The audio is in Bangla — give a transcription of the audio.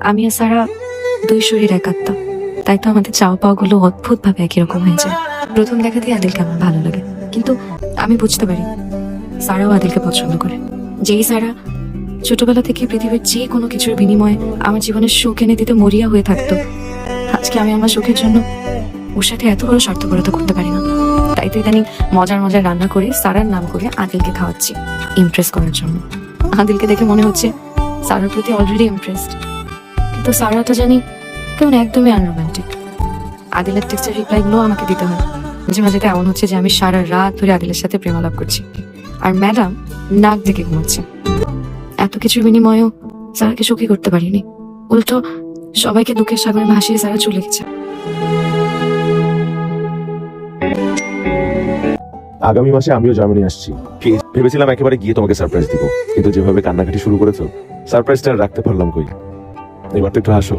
আমি আর সারা দুই শরীর এক আত্মা, তাই তো আমাদের চাওয়া পাওয়া গুলো অদ্ভুত ভাবে একই রকম হয়ে যায়। প্রথম দেখাতেই আদিলকে আমার ভালো লাগে, কিন্তু আমি বুঝতে পারি সারাও আদিলকে পছন্দ করে। যেই সারা ছোটবেলা থেকে পৃথিবীর যে কোনো কিছুর বিনিময়ে আমার জীবনের সুখ এনে দিতে মরিয়া হয়ে থাকতো, আজকে আমি আমার সুখের জন্য ওর সাথে এত বড় স্বার্থপরতা করতে পারি না। তাই তো ইদানিং মজার মজার রান্না করে সারার নাম করে আদিলকে খাওয়াচ্ছি, ইমপ্রেস করার জন্য। আদিলকে দেখে মনে হচ্ছে সারার প্রতি অলরেডি ইমপ্রেসড, কিন্তু সারা তো জানি কেমন একদমই আনরোম্যান্টিক। আদিলের টেক্সটের রিপ্লাই গুলো আমাকে দিতে হয়। মাঝে মাঝে তো এমন হচ্ছে যে আমি সারা রাত ধরে আদিলের সাথে প্রেমালাপ করছি, আর ম্যাডাম নাক ডেকে ঘুমাচ্ছে। এত কিছুর বিনিময়েও সারাকে সুখী করতে পারিনি, উল্টো সবাইকে দুঃখের সাগরে ভাসিয়ে সারা চলে গেছে। আগামী মাসে আমিও জার্মানি আসছি। ভেবেছিলাম একেবারে গিয়ে তোমাকে সারপ্রাইজ দিব, কিন্তু যেভাবে কান্নাকাটি শুরু করেছো সারপ্রাইজটা রাখতে পারলাম কই। এবার তো একটু হাসো।